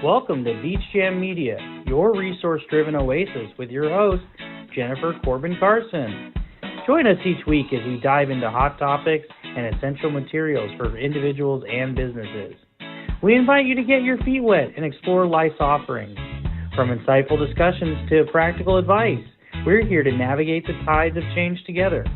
Welcome to Beach Jam Media, your resource-driven oasis with your host, Jennifer Corbin-Carson. Join us each week as we dive into hot topics and essential materials for individuals and businesses. We invite you to get your feet wet and explore life's offerings. From insightful discussions to practical advice, we're here to navigate the tides of change together.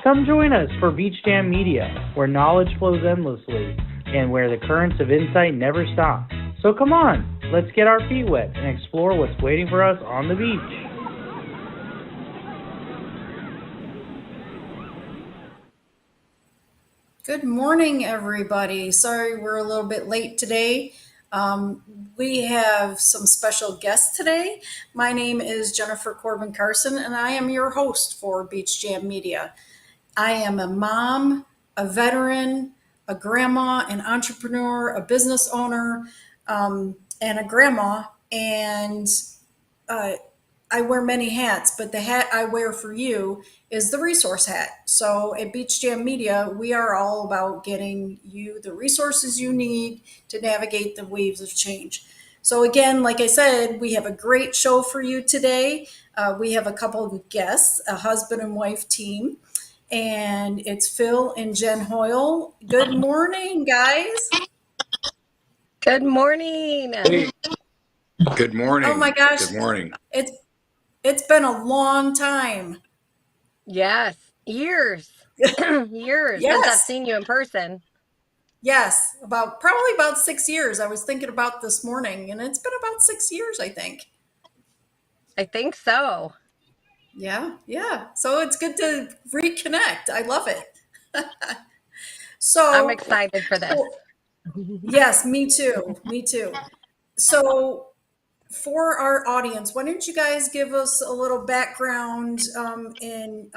Come join us for Beach Jam Media, where knowledge flows endlessly and where the currents of insight never stop. So come on, let's get our feet wet and explore what's waiting for us on the beach. Good morning, everybody. Sorry we're a little bit late today. We have some special guests today. My name is Jennifer Corbin-Carson, and I am your host for Beach Jam Media. I am a mom, a veteran, a grandma, an entrepreneur, a business owner, and a grandma, and I wear many hats, but the hat I wear for you is the resource hat. So at Beach Jam Media, we are all about getting you the resources you need to navigate the waves of change. So again, like I said, we have a great show for you today. We have a couple of guests, a husband and wife team, and it's Phil and Jen Hoyle. Good morning, guys. Good morning. Hey. Good morning. Oh my gosh. Good morning. It's been a long time. Yes, years. Years Yes. since I've seen you in person. Yes, probably about 6 years. I was thinking about this morning, and it's been about 6 years, I think. I think so. Yeah. So it's good to reconnect. I love it. So I'm excited for this. Yes, me too. So for our audience, why don't you guys give us a little background in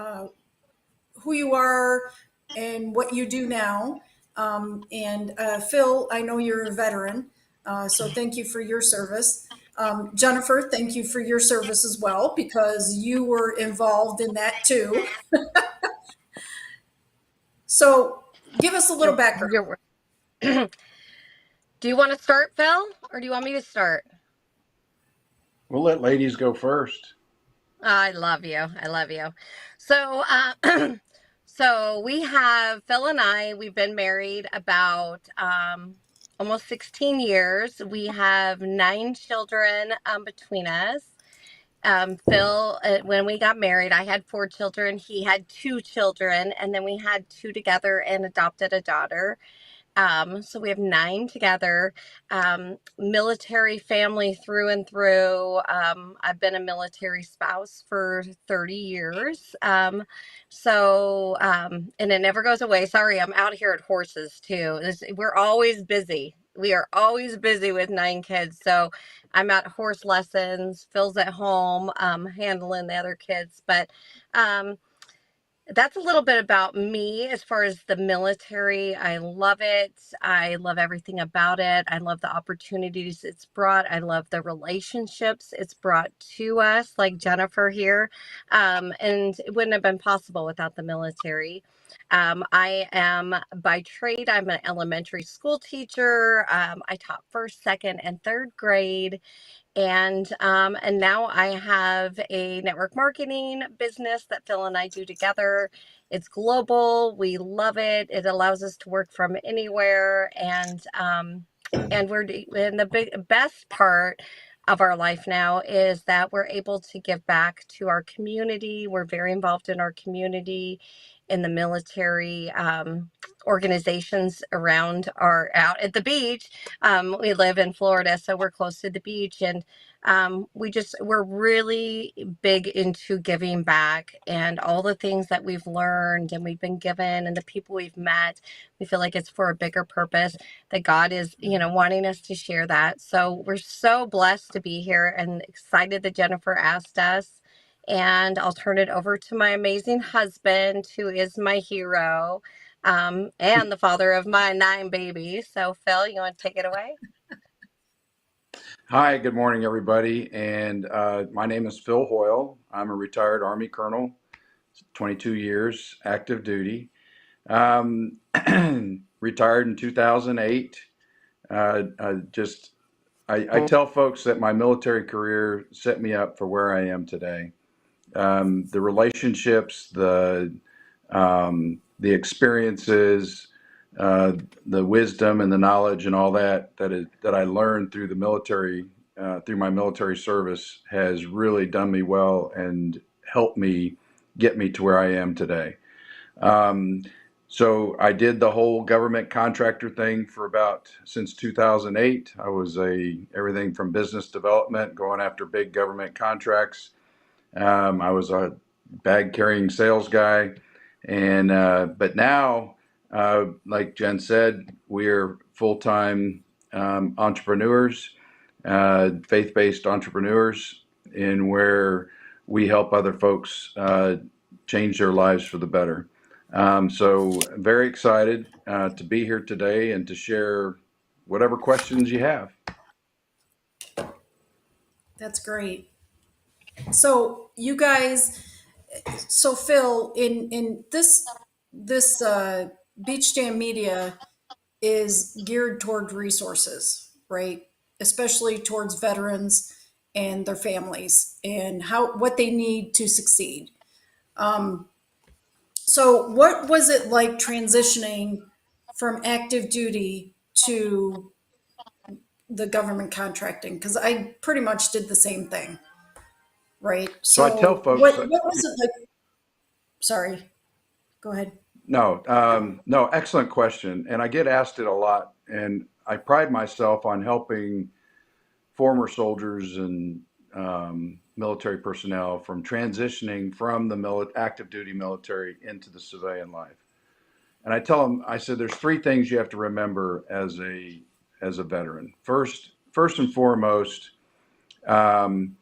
who you are and what you do now? And Phil, I know you're a veteran, so thank you for your service. Jennifer, thank you for your service as well, because you were involved in that too. So give us a little background. Do you want to start, Phil, or do you want me to start? We'll let ladies go first. I love you. So, so we have Phil and I. We've been married about almost 16 years. We have 9 children between us. Phil, when we got married, I had 4 children. He had 2 children, and then we had 2 together and adopted a daughter. So we have 9 together, military family through and through. I've been a military spouse for 30 years. And it never goes away. Sorry, I'm out here at horses too. We're always busy. We are always busy with 9 kids. So I'm at horse lessons. Phil's at home, handling the other kids. But, that's a little bit about me as far as the military. I love it. I love everything about it. I love the opportunities it's brought. I love the relationships it's brought to us, like Jennifer here. And it wouldn't have been possible without the military. I am by trade, I'm an elementary school teacher. I taught 1st, 2nd, and 3rd grade. And now I have a network marketing business that Phil and I do together. It's global. We love it. It allows us to work from anywhere. And the best part of our life now is that we're able to give back to our community. We're very involved in our community, in the military organizations around out at the beach. We live in Florida, so we're close to the beach, and we're really big into giving back, and all the things that we've learned and we've been given and the people we've met, we feel like it's for a bigger purpose, that God is, wanting us to share that. So we're so blessed to be here and excited that Jennifer asked us. And I'll turn it over to my amazing husband, who is my hero, and the father of my 9 babies. So Phil, you want to take it away? Hi, good morning, everybody. And my name is Phil Hoyle. I'm a retired Army colonel, 22 years active duty. Retired in 2008. Just I tell folks that my military career set me up for where I am today. The relationships, the experiences, uh, the wisdom and the knowledge and all that I learned through the military, through my military service, has really done me well and helped me get me to where I am today. Um, so I did the whole government contractor thing for about since 2008. I was everything from business development, going after big government contracts. I was a bag carrying sales guy, and but now, like Jen said, we're full time entrepreneurs, faith based entrepreneurs, in where we help other folks change their lives for the better. So very excited to be here today and to share whatever questions you have. That's great. So you guys, so Phil, in this Beach Jam Media is geared toward resources, right? Especially towards veterans and their families and how what they need to succeed. So what was it like transitioning from active duty to the government contracting? Because I pretty much did the same thing, right? So I tell So folks, what was it like? Sorry, go ahead. no, no, excellent question. And I get asked it a lot. And I pride myself on helping former soldiers and military personnel from transitioning from the active duty military into the civilian life. And I tell them, I said, there's three things you have to remember as a veteran. First and foremost, um,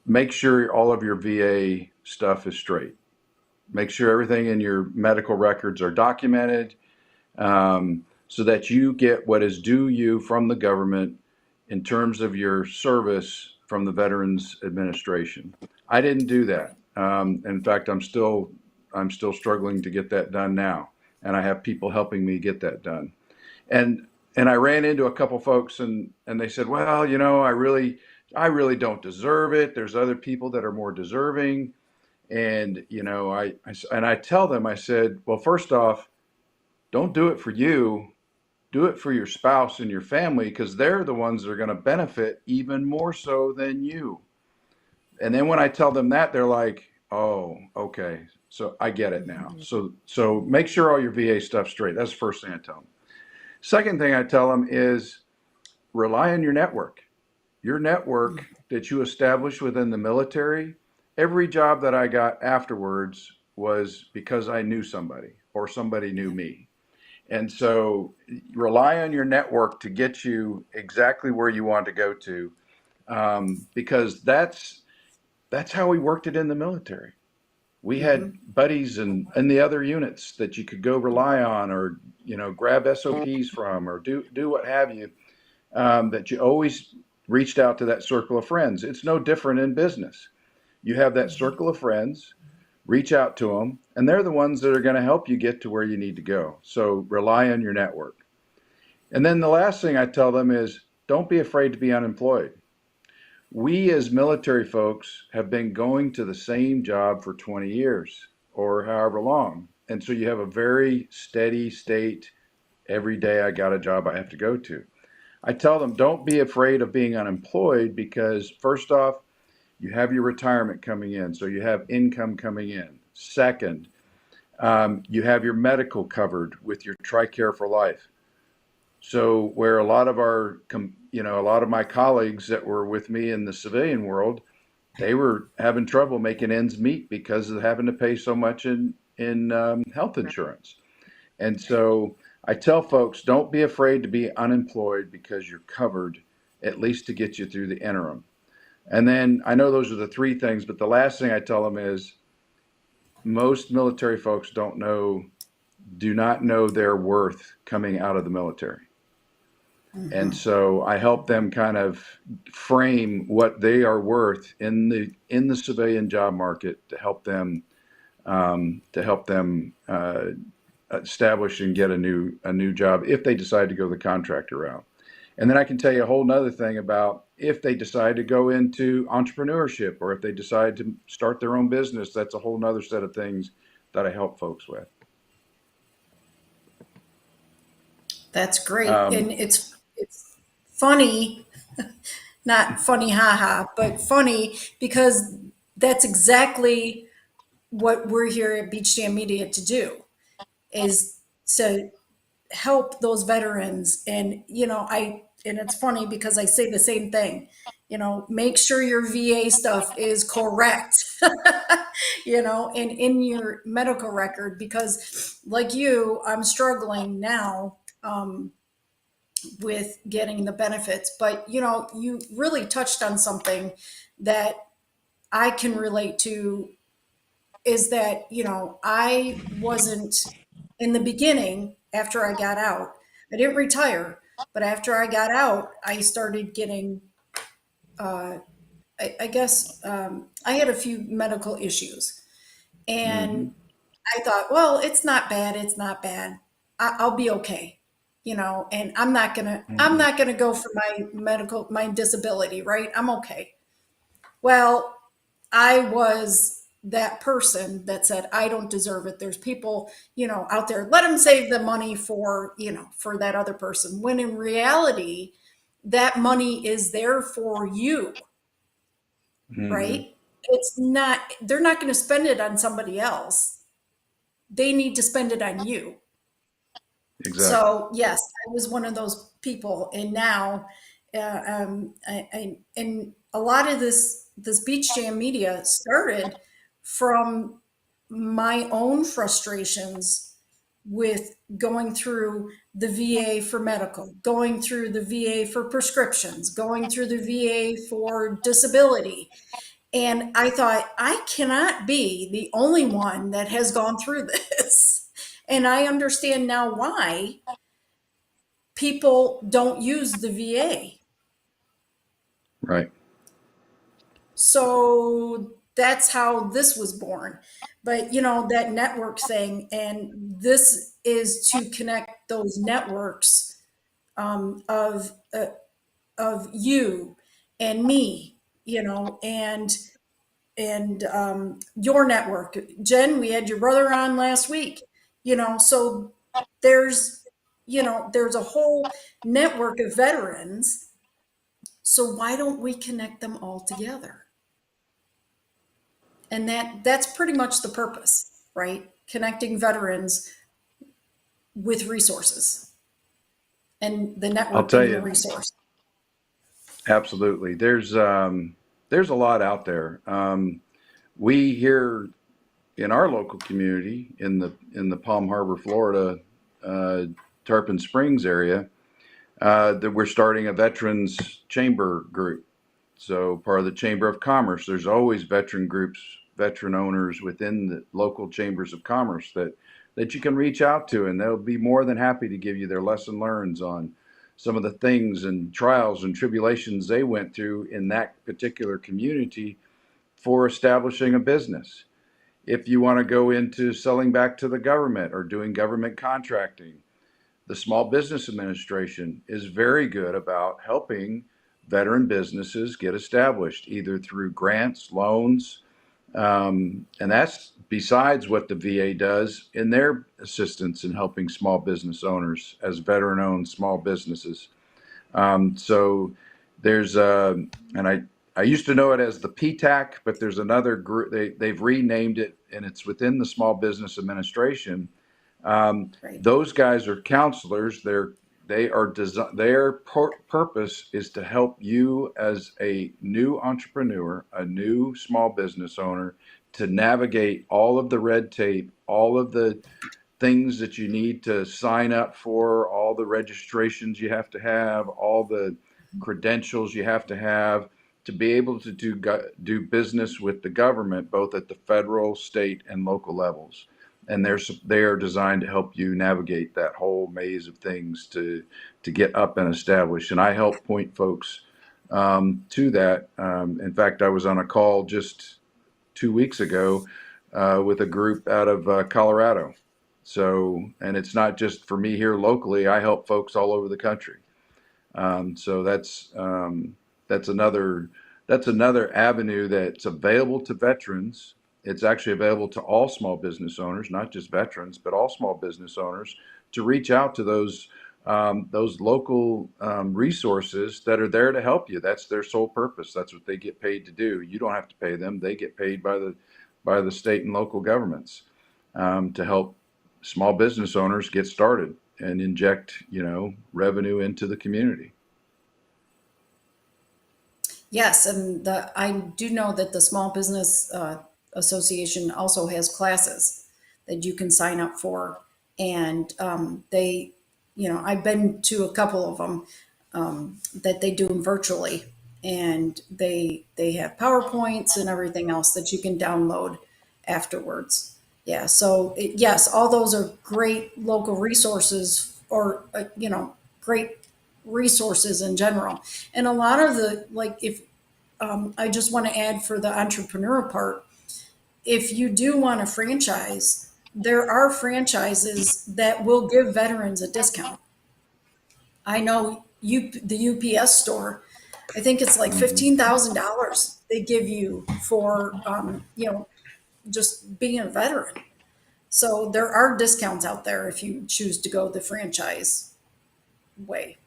make sure all of your VA stuff is straight. Make sure everything in your medical records are documented, so that you get what is due you from the government in terms of your service from the Veterans Administration. I didn't do that. In fact, I'm still struggling to get that done now, and I have people helping me get that done. And and I ran into a couple folks, and they said, well, I really don't deserve it. There's other people that are more deserving. And I tell them, I said, well, first off, don't do it for you, do it for your spouse and your family, because they're the ones that are going to benefit even more so than you. And then when I tell them that, they're like, oh, okay, so I get it now. So make sure all your VA stuff's straight. That's the first thing I tell them. Second thing I tell them is rely on your network. Your network that you establish within the military. Every job that I got afterwards was because I knew somebody or somebody knew me. And so rely on your network to get you exactly where you want to go to, because that's how we worked it in the military. We had buddies in the other units that you could go rely on, or grab SOPs from, or do what have you. That you always reached out to that circle of friends. It's no different in business. You have that circle of friends, reach out to them, and they're the ones that are going to help you get to where you need to go. So rely on your network. And then the last thing I tell them is don't be afraid to be unemployed. We as military folks have been going to the same job for 20 years or however long. And so you have a very steady state. Every day I got a job I have to go to. I tell them, don't be afraid of being unemployed, because first off, you have your retirement coming in, so you have income coming in. Second, you have your medical covered with your TRICARE for life. So where a lot of a lot of my colleagues that were with me in the civilian world, they were having trouble making ends meet because of having to pay so much in health insurance. And so I tell folks, don't be afraid to be unemployed, because you're covered, at least to get you through the interim. And then I know those are the three things, but the last thing I tell them is most military folks do not know their worth coming out of the military. And so I help them kind of frame what they are worth in the civilian job market to help them establish and get a new job if they decide to go the contractor route. And then I can tell you a whole nother thing about if they decide to go into entrepreneurship or if they decide to start their own business, that's a whole nother set of things that I help folks with. That's great. Um, And it's funny, not funny haha, but funny because that's exactly what we're here at Beach Jam Media to do is to help those veterans. And and it's funny because I say the same thing, make sure your VA stuff is correct, and in your medical record, because like you, I'm struggling now with getting the benefits. But you really touched on something that I can relate to, is that I wasn't, in the beginning, after I got out, I didn't retire, but after I got out, I started getting I guess I had a few medical issues, mhm, and I thought, well, it's not bad, it's not bad, I'll be okay, and I'm mhm, not gonna go for my disability, right? I'm okay. Well, I was that person that said, I don't deserve it. There's people, out there, let them save the money for that other person. When in reality, that money is there for you, mhm. right? It's not, they're not going to spend it on somebody else. They need to spend it on you. Exactly. So yes, I was one of those people, and now, and a lot of this Beach Jam media started from my own frustrations with going through the VA for medical, going through the VA for prescriptions, going through the VA for disability. And I thought, I cannot be the only one that has gone through this. And I understand now why people don't use the VA. Right. So that's how this was born. But that network thing, and this is to connect those networks, um, of uh, of you and me, and your network. Jen, we had your brother on last week, so there's there's a whole network of veterans. So why don't we connect them all together? And that's pretty much the purpose, right? Connecting veterans with resources and the I'll network tell being the you, resource. absolutely. There's a lot out there. We here in our local community in the Palm Harbor, Florida, uh, Tarpon Springs area, that we're starting a veterans chamber group. So part of the Chamber of Commerce, there's always veteran groups, veteran owners within the local chambers of commerce that you can reach out to, and they'll be more than happy to give you their lesson learns on some of the things and trials and tribulations they went through in that particular community for establishing a business. If you want to go into selling back to the government or doing government contracting, the Small Business Administration is very good about helping veteran businesses get established, either through grants, loans, and that's besides what the VA does in their assistance in helping small business owners as veteran-owned small businesses. So there's and I used to know it as the PTAC, but there's another group. They've renamed it, and it's within the Small Business Administration. Right. Those guys are counselors. Their purpose is to help you as a new entrepreneur, a new small business owner, to navigate all of the red tape, all of the things that you need to sign up for, all the registrations you have to have, all the credentials you have to be able to do business with the government, both at the federal, state, and local levels. And they are designed to help you navigate that whole maze of things to get up and established. And I help point folks to that. In fact, I was on a call just 2 weeks ago with a group out of Colorado. So, and it's not just for me here locally. I help folks all over the country. So that's another that's another avenue that's available to veterans. It's actually available to all small business owners, not just veterans, but all small business owners, to reach out to those local resources that are there to help you. That's their sole purpose. That's what they get paid to do. You don't have to pay them. They get paid by the state and local governments to help small business owners get started and inject, revenue into the community. Yes, and I do know that the Small Business Association also has classes that you can sign up for, and I've been to a couple of them that they do them virtually, and they have PowerPoints and everything else that you can download afterwards. Yeah, so yes, all those are great local resources, or great resources in general. And a lot of the, like, if I just want to add for the entrepreneur part, if you do want a franchise, there are franchises that will give veterans a discount. I know the UPS store, I think it's like Hmm. $15,000 they give you for, just being a veteran. So there are discounts out there if you choose to go the franchise way.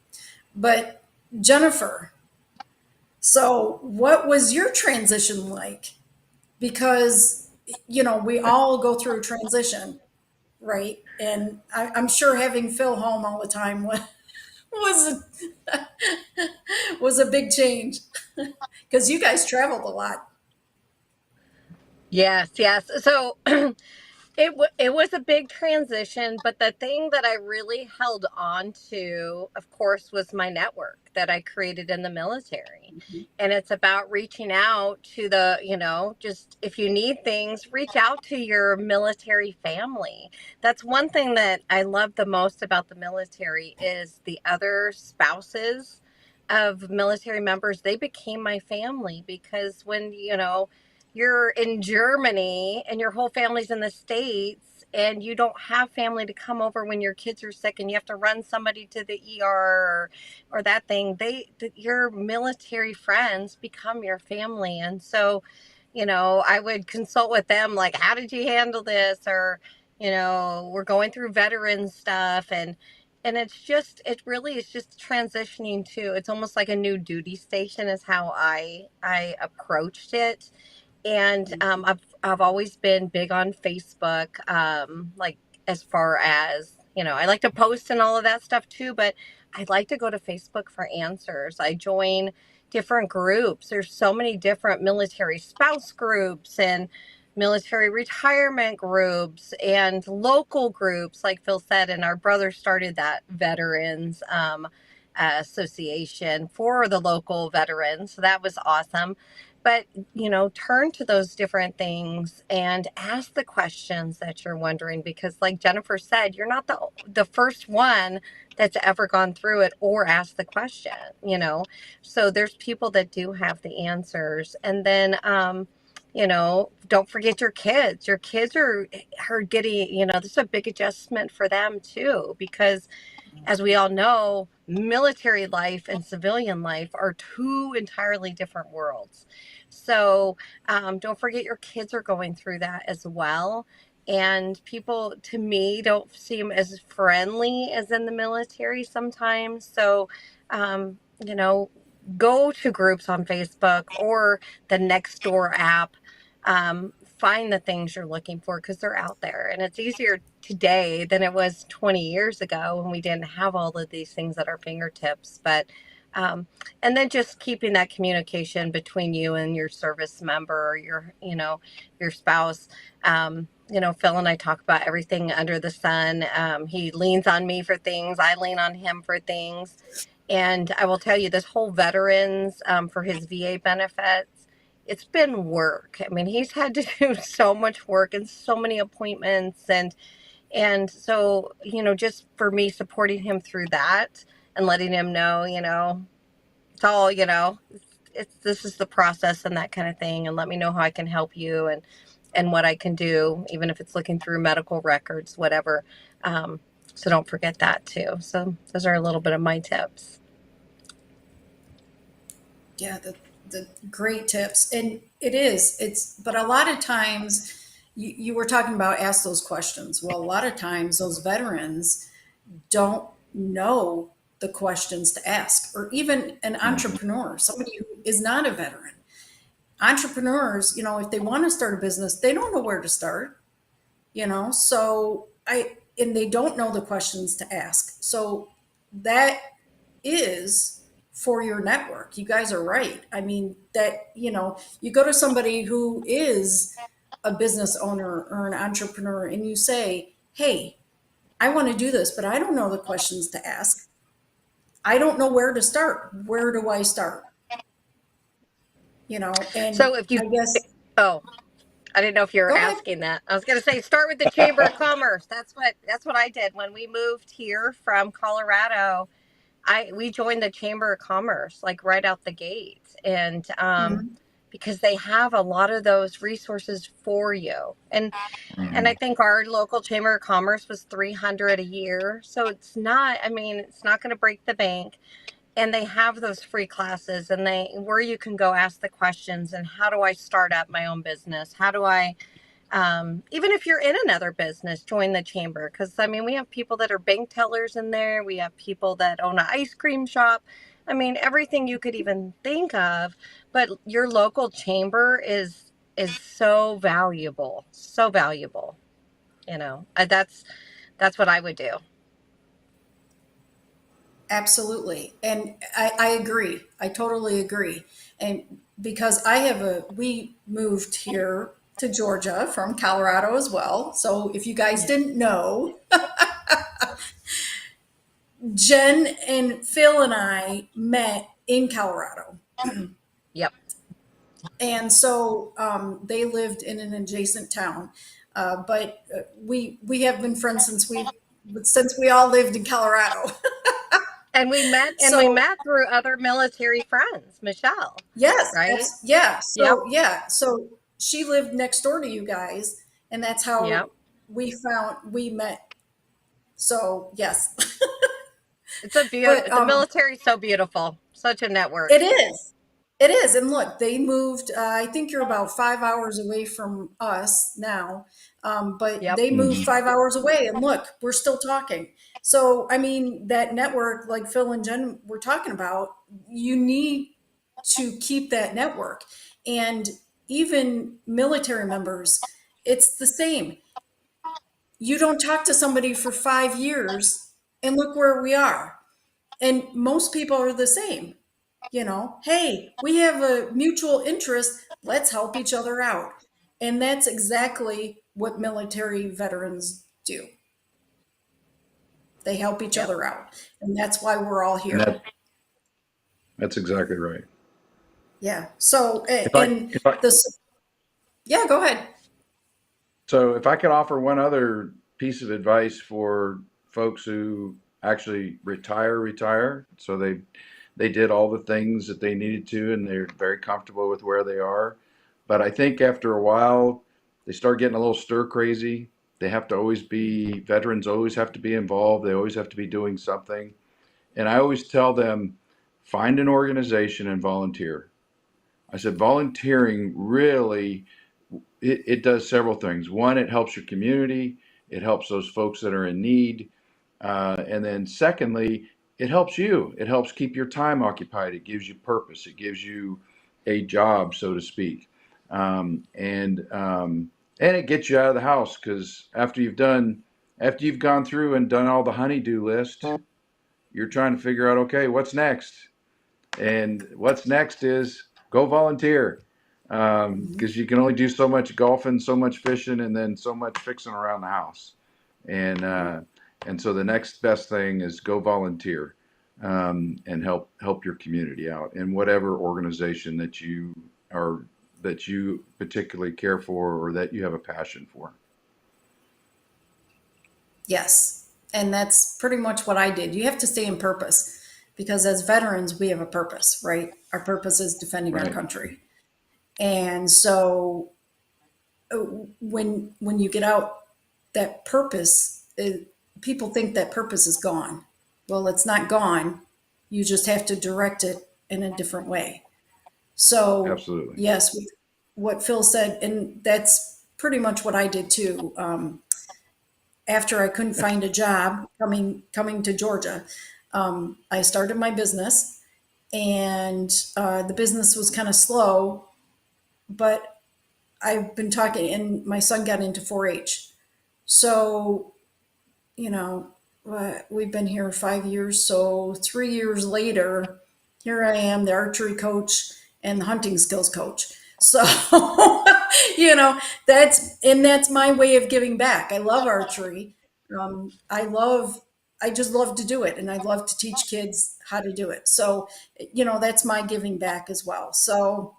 But Jennifer, so what was your transition like? Because, we all go through a transition, right? And I'm sure having Phil home all the time was a, was a big change because you guys traveled a lot. Yes, yes. So it was a big transition, but the thing that I really held on to, of course, was my network that I created in the military. And it's about reaching out to just if you need things, reach out to your military family. That's one thing that I love the most about the military is the other spouses of military members. They became my family because when, you're in Germany and your whole family's in the States and you don't have family to come over when your kids are sick and you have to run somebody to the ER or that thing, your military friends become your family. And so, I would consult with them, like, how did you handle this? Or, we're going through veteran stuff, and it really is just transitioning to, it's almost like a new duty station is how I approached it. And I've always been big on Facebook, like, as far as, I like to post and all of that stuff too, but I like to go to Facebook for answers. I join different groups. There's so many different military spouse groups and military retirement groups and local groups, like Phil said. And our brother started that veterans association for the local veterans. So that was awesome. But, turn to those different things and ask the questions that you're wondering, because like Jennifer said, you're not the first one that's ever gone through it or asked the question. So there's people that do have the answers. And then, don't forget your kids. Your kids are getting, this is a big adjustment for them too, because as we all know, military life and civilian life are two entirely different worlds. So don't forget your kids are going through that as well. And people, to me, don't seem as friendly as in the military sometimes. So, go to groups on Facebook or the Nextdoor app. Find the things you're looking for because they're out there, and it's easier today than it was 20 years ago when we didn't have all of these things at our fingertips. But um, and then just keeping that communication between you and your service member or your spouse. Phil and I talk about everything under the sun. He leans on me for things, I lean on him for things. And I will tell you, this whole veterans, for his VA benefits, it's been work. I mean, he's had to do so much work and so many appointments, and so, just for me supporting him through that and letting him know, it's all, this is the process and that kind of thing, and let me know how I can help you and what I can do, even if it's looking through medical records, whatever. So don't forget that too. So those are a little bit of my tips. Yeah, the great tips. And but a lot of times you were talking about ask those questions. Well, a lot of times those veterans don't know the questions to ask, or even an Mhm. entrepreneur, somebody who is not a veteran. Entrepreneurs, if they want to start a business, they don't know where to start, and they don't know the questions to ask. So that is for your network. You guys are right. I mean, you go to somebody who is a business owner or an entrepreneur and you say, hey, I want to do this, but I don't know the questions to ask. I don't know where to start. Where do I start? And So if you, I guess, oh, I didn't know if you were go ahead. asking that. I was going to say start with the Chamber of Commerce. That's what I did when we moved here from Colorado. We joined the Chamber of Commerce like right out the gate, and Mhm. because they have a lot of those resources for you, and I Mhm. think our local Chamber of Commerce was 300 a year, so it's not. I mean, it's not going to break the bank, and they have those free classes, and they where you can go ask the questions and how do I start up my own business? How do I even if you're in another business, join the chamber. Because, I mean, we have people that are bank tellers in there. We have people that own an ice cream shop. I mean, everything you could even think of. But your local chamber is so valuable, so valuable. That's what I would do. Absolutely. And I agree. I totally agree. And because we moved here to Georgia from Colorado as well. So if you guys didn't know, Jen and Phil and I met in Colorado. Yep. And so they lived in an adjacent town. But we have been friends since we all lived in Colorado. And we So met through other military friends, Michelle, yes, right? Yep. so she lived next door to you guys, and that's how Yep. we met. So yes, It's a but the military's so beautiful. Such a network. it is. It is. And look, they moved, I think you're about 5 hours away from us now. But Yep. they moved Mhm. 5 hours away, and look, we're still talking. So, I mean, that network, like Phil and Jen were talking about, you need to keep that network. And even military members, it's the same. You don't talk to somebody for 5 years, and look where we are. And most people are the same. Hey, we have a mutual interest. Let's help each other out. And that's exactly what military veterans do. They help each Yep. other out. And that's why we're all And here. that's exactly right. Yeah. So, If I and if I this, yeah, go ahead. So if I could offer one other piece of advice for folks who actually retire, so they did all the things that they needed to and they're very comfortable with where they are. But I think after a while they start getting a little stir crazy. They have to always be veterans always have to be involved. They always have to be doing something. And I always tell them find an organization and volunteer. I said volunteering really it does several things. One, it helps your community. It helps those folks that are in need. And then secondly, it helps you. It helps keep your time occupied. It gives you purpose. It gives you a job, so to speak. And it gets you out of the house because after you've gone through and done all the honeydew list, you're trying to figure out, okay, what's next? And what's next is go volunteer Mhm. because you can only do so much golfing, so much fishing, and then so much fixing around the house. And Yep. uh, and so the next best thing is go volunteer and help your community out in whatever organization are that you particularly care for or that you have a passion for. Yes. And that's pretty much what I did. You have to stay in purpose because as veterans, we have a purpose, right? Our purpose is defending our Right. country. And so when you get out, that people think that purpose is gone. Well, it's not gone. You just have to direct it in a different way. So Absolutely. yes, what Phil said, and that's pretty much what I did too. After I couldn't find a job coming to Georgia, I started my business, and the business was kind of slow, but I've been talking, and my son got into 4-H. So, you know, we've been here 5 years. So 3 years later, here I am, the archery coach and the hunting skills coach. So, that's my way of giving back. I love archery. I just love to do it, and I love to teach kids how to do it. So, that's my giving back as well. So,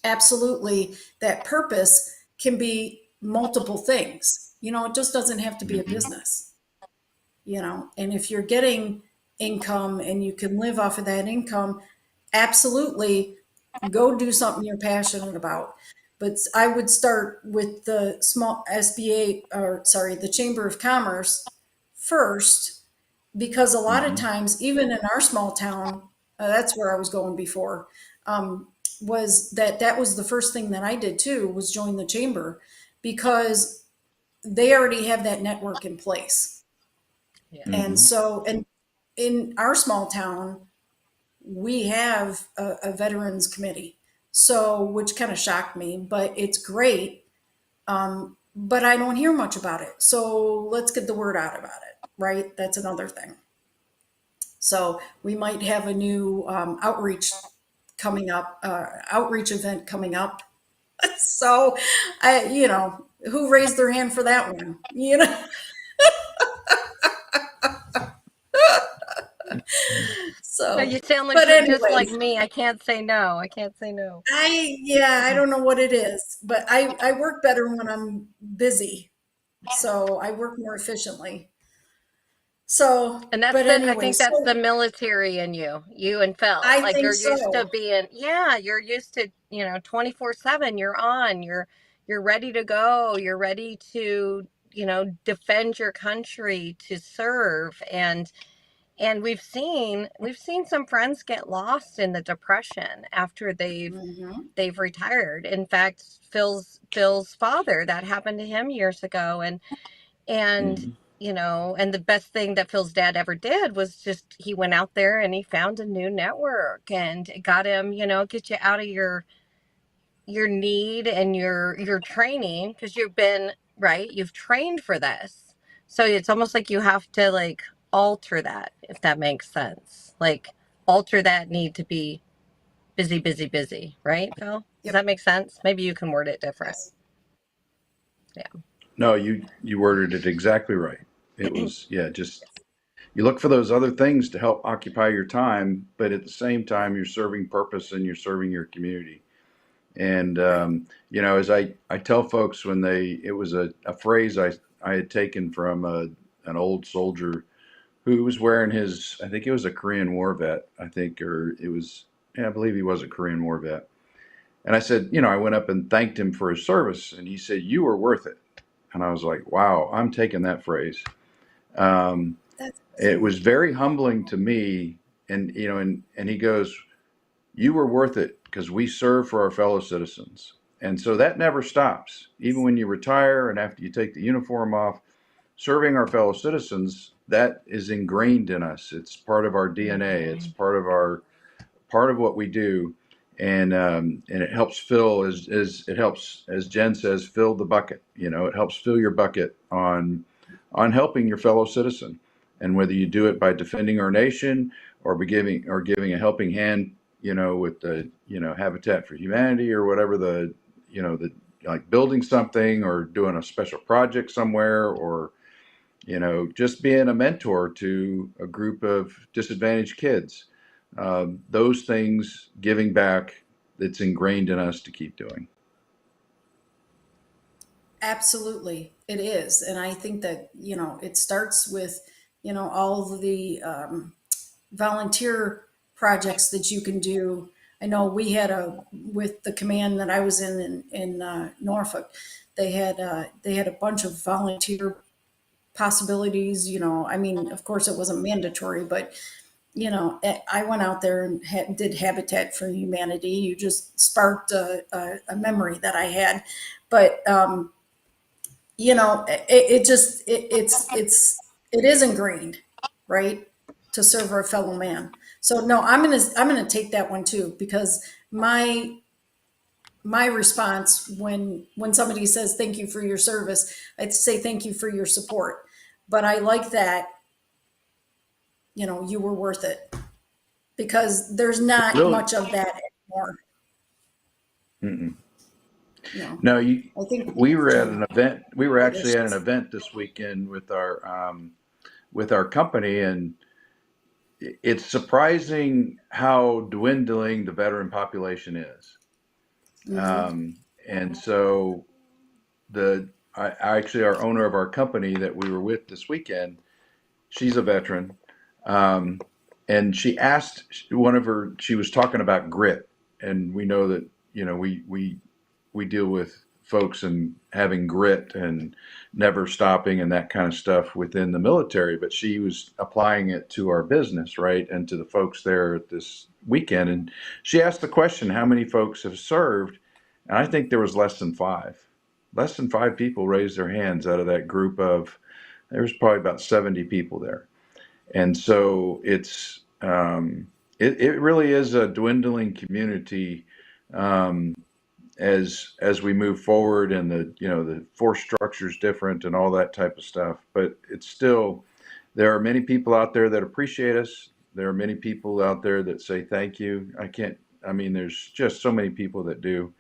absolutely, that purpose can be multiple things. It just doesn't have to be a Hmm. business, and if you're getting income and you can live off of that income, absolutely go do something you're passionate about. But I would start with the small SBA, or sorry, the Chamber of Commerce first, because a lot of Hmm. times, even in our small town, that's where I was going before, um, was that was the first thing that I did too, was join the chamber, because they already have that network in place. Yeah. And Hmm. so, and in our small town, we have a veterans committee. So, which kind of shocked me, but it's great. But I don't hear much about it. So let's get the word out about it, right? That's another thing. So we might have a new outreach event coming up. So who raised their hand for that one? Oh, So, you sound like but you're just like anyways, me. I can't say no. I can't say no. I don't know what it is, but I work better when I'm busy. So I work more efficiently. So, And that's but the, I anyway, think that's the so military in you and Phil. I Like think you're used to so. being, yeah, you're used to, 24/7, you're on, you're ready to go. You're ready to, defend your country, to serve. And we've seen some friends get lost in the depression after Hmm. they've retired. In fact, Phil's father, that happened to him years ago. And Hmm. and the best thing that Phil's dad ever did was just he went out there and he found a new network, and it got him, get you out of your need and your training, because you've been, right, you've trained for this. So it's almost like you have to, like, alter that, if that makes sense. Like, alter that need to be busy, busy, busy, right, Phil? Does Yep. that make sense? Maybe you can word it different. Yes. Yeah. No, you worded it exactly right. It was, yeah, just you look for those other things to help occupy your time, but at the same time, you're serving purpose and you're serving your community. And Right. as I tell folks, when it was a phrase I had taken from an old soldier who was wearing his, I think it was a Korean War vet, I think, or it was, yeah, I believe he was a Korean War vet. And I said, I went up and thanked him for his service, and he said, "You were worth it." And I was like, "Wow, I'm taking that phrase." Um, That's it awesome. was very humbling to me, and he goes, "You were worth it because we serve for our fellow citizens." And so that never stops. Even when you retire and after you take the uniform off, serving our fellow citizens, that is ingrained in us. It's part of our DNA. It's Hmm. part of what we do. And it helps fill, as it helps, as Jen says, fill the bucket. It helps fill your bucket on helping your fellow citizen. And whether you do it by defending our nation or by giving a helping hand, with the Habitat for Humanity or whatever, the like building something or doing a special project somewhere, or just being a mentor to a group of disadvantaged kids. Those things, giving back, it's ingrained in us to keep doing. Absolutely, it is. And I think that, it starts with, all of the volunteer projects that you can do. I know we had with the command that I was in Norfolk, they had a bunch of volunteer possibilities. I mean, of course, it wasn't mandatory, but I went out there and did Habitat for Humanity. You just sparked a memory that I had, but it is ingrained, right, to serve our fellow man. So no, I'm gonna take that one too, because my response when somebody says thank you for your service, I'd say thank you for your support. But I like that, you were worth it, because there's not Really? much of that anymore. Mm-mm. You know, No, I think we were at people an event. We were are actually at an event this weekend with our company, and it's surprising how dwindling the veteran population is. hmm Um, and so actually our owner of our company that we were with this weekend, she's a veteran, um, and she was talking about grit, and we know that we deal with folks and having grit and never stopping and that kind of stuff within the military, but she was applying it to our business, right, and to the folks there at this weekend. And she asked the question, how many folks have served? And I think there was less than five people raised their hands out of that group of, there was probably about 70 people there. And so it really is a dwindling community, um, as we move forward, and the force structure is different and all that type of stuff. But it's still, there are many people out there that appreciate us. There are many people out there that say thank you. I mean, there's just so many people that do.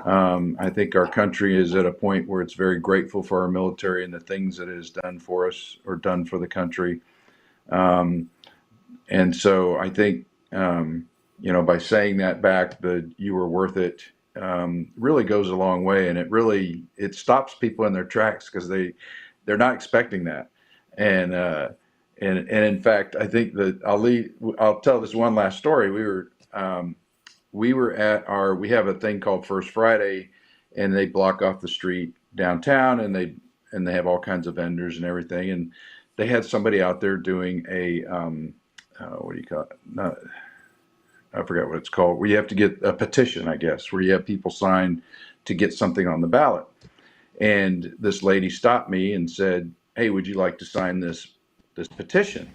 I think our country is at a point where it's very grateful for our military and the things that it has done for us or done for the country. Um, and so I think, by saying that back, the you were worth it, really goes a long way, and it stops people in their tracks, because they're not expecting that. And and in fact, I think that I'll tell this one last story. We have a thing called First Friday, and they block off the street downtown, and they have all kinds of vendors and everything. And they had somebody out there doing a, what do you call it? No, I forgot what it's called, where you have to get a petition, I guess, where you have people sign to get something on the ballot. And this lady stopped me and said, "Hey, would you like to sign this petition?"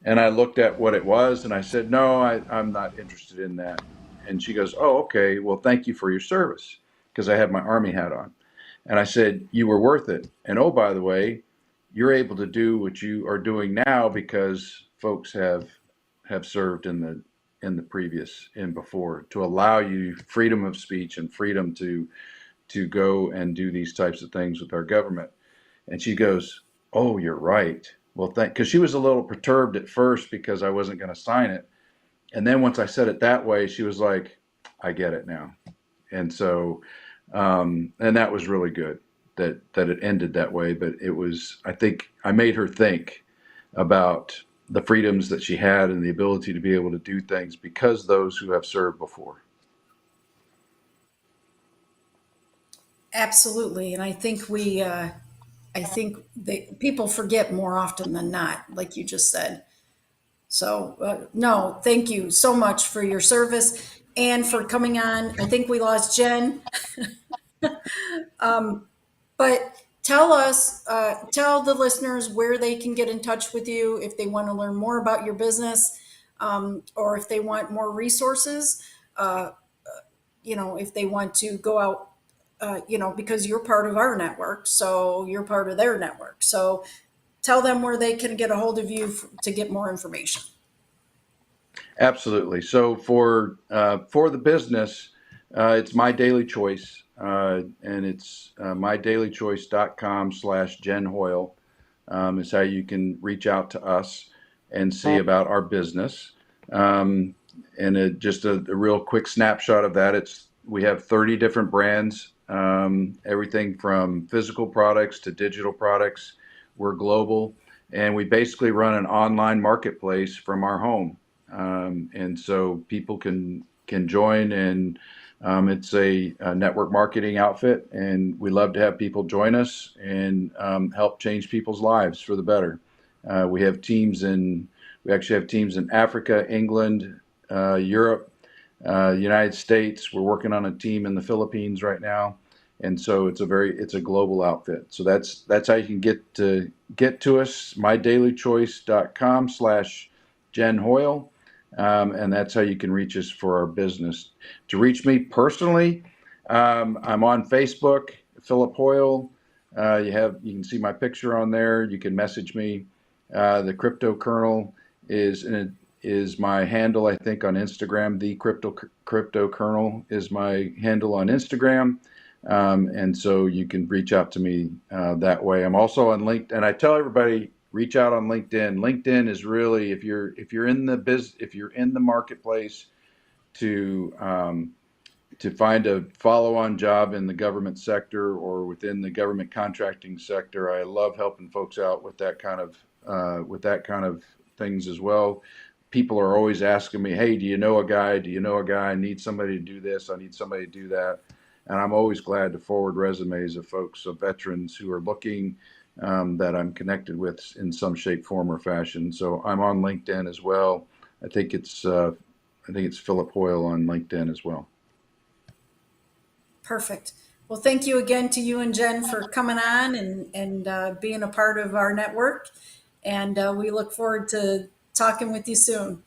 And I looked at what it was, and I said, "No, I'm not interested in that." And she goes, "Oh, okay. Well, thank you for your service," because I had my Army hat on. And I said, "You were worth it. And oh, by the way, you're able to do what you are doing now because folks have served in the previous and before, to allow you freedom of speech and freedom to go and do these types of things with our government." And she goes, "Oh, you're right. Well, because she was a little perturbed at first because I wasn't going to sign it. And then once I said it that way, she was like, I get it now." And so, and that was really good that it ended that way. But I think I made her think about the freedoms that she had and the ability to be able to do things because those who have served before. absolutely, and I think people forget more often than not, like you just said. So, no, thank you so much for your service and for coming on. I think we lost Jen, but tell the listeners where they can get in touch with you if they want to learn more about your business, or if they want more resources. Uh, if they want to go out, because you're part of our network, so you're part of their network. So tell them where they can get a hold of you to get more information. Absolutely. So for the business, it's My Daily Choice, and it's mydailychoice.com/Jen Hoyle, is how you can reach out to us and see about our business. Um, and just a real quick snapshot of that. We have 30 different brands, everything from physical products to digital products. We're global, and we basically run an online marketplace from our home. And so people can join, and it's a network marketing outfit, and we love to have people join us and help change people's lives for the better. We have teams in We actually have teams in Africa, England, Europe, United States. We're working on a team in the Philippines right now, and so it's a global outfit. So that's how you can get to us. mydailychoice.com/Jen Hoyle, and that's how you can reach us for our business. To reach me personally, I'm on Facebook, Philip Hoyle. You can see my picture on there. You can message me. The Crypto Colonel is my handle, I think, on Instagram. The Crypto Colonel is my handle on Instagram, and so you can reach out to me that way. I'm also on LinkedIn, and I tell everybody reach out on LinkedIn. LinkedIn is really if you're in the marketplace to find a follow-on job in the government sector or within the government contracting sector. I love helping folks out with that kind of things as well. People are always asking me, "Hey, do you know a guy? Do you know a guy? I need somebody to do this. I need somebody to do that." And I'm always glad to forward resumes of folks, of veterans who are looking, that I'm connected with in some shape, form, or fashion. So I'm on LinkedIn as well. I think it's Philip Hoyle on LinkedIn as well. Perfect. Well, thank you again to you and Jen for coming on and being a part of our network. And we look forward to talking with you soon.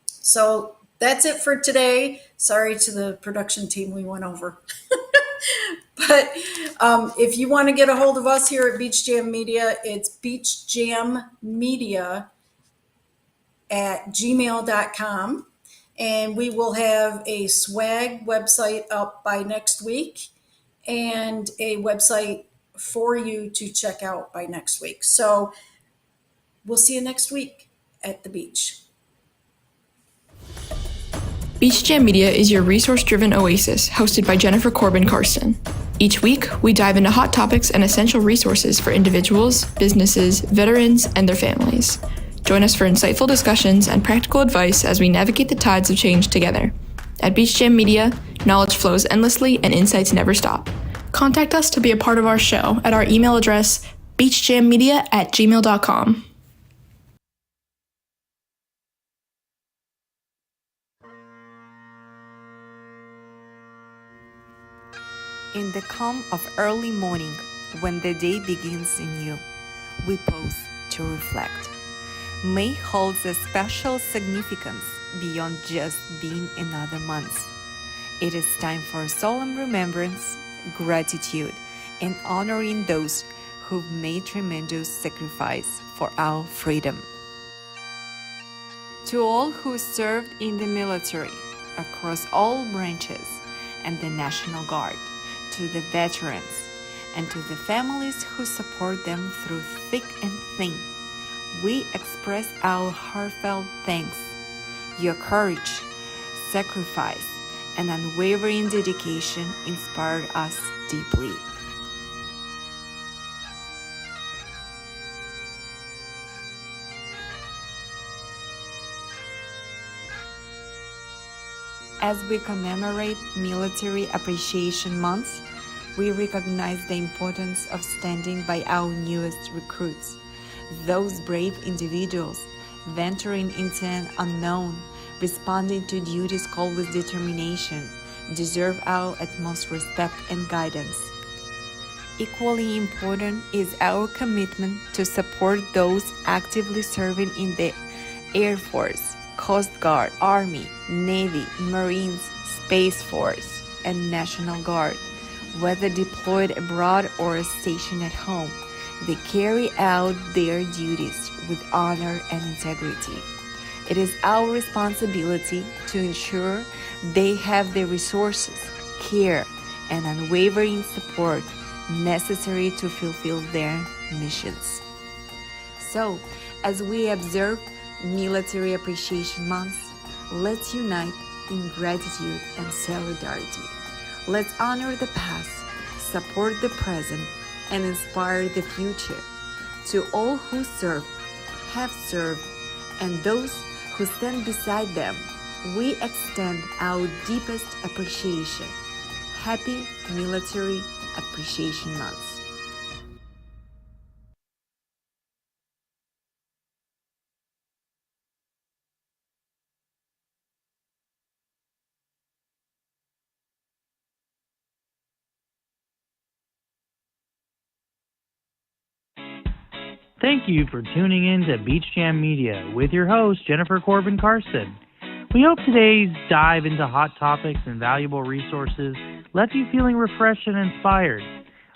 So that's it for today. Sorry to the production team, we went over. But if you want to get a hold of us here at Beach Jam Media, it's beachjammedia@gmail.com. And we will have a swag website up by next week and a website for you to check out by next week. So we'll see you next week at the beach. Beach Jam Media is your resource-driven oasis, hosted by Jennifer Corbin-Carson. Each week, we dive into hot topics and essential resources for individuals, businesses, veterans, and their families. Join us for insightful discussions and practical advice as we navigate the tides of change together. At Beach Jam Media, knowledge flows endlessly and insights never stop. Contact us to be a part of our show at our email address, beachjammedia@gmail.com. In the calm of early morning, when the day begins anew, we pause to reflect. May holds a special significance beyond just being another month. It is time for solemn remembrance, gratitude, and honoring those who've made tremendous sacrifice for our freedom. To all who served in the military across all branches and the National Guard, to the veterans, and to the families who support them through thick and thin, we express our heartfelt thanks. Your courage, sacrifice, and unwavering dedication inspired us deeply. As we commemorate Military Appreciation Month, we recognize the importance of standing by our newest recruits. Those brave individuals venturing into an unknown, responding to duties called with determination, deserve our utmost respect and guidance. Equally important is our commitment to support those actively serving in the Air Force, Coast Guard, Army, Navy, Marines, Space Force, and National Guard. Whether deployed abroad or stationed at home, they carry out their duties with honor and integrity. It is our responsibility to ensure they have the resources, care, and unwavering support necessary to fulfill their missions. So, as we observe Military Appreciation Month, let's unite in gratitude and solidarity. Let's honor the past, support the present, and inspire the future. To all who serve, have served, and those who stand beside them, we extend our deepest appreciation. Happy Military Appreciation Month. Thank you for tuning in to Beach Jam Media with your host, Jennifer Corbin-Carson. We hope today's dive into hot topics and valuable resources left you feeling refreshed and inspired.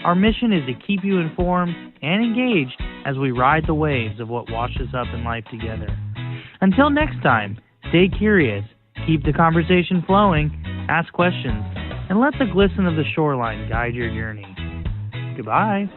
Our mission is to keep you informed and engaged as we ride the waves of what washes up in life together. Until next time, stay curious, keep the conversation flowing, ask questions, and let the glisten of the shoreline guide your journey. Goodbye.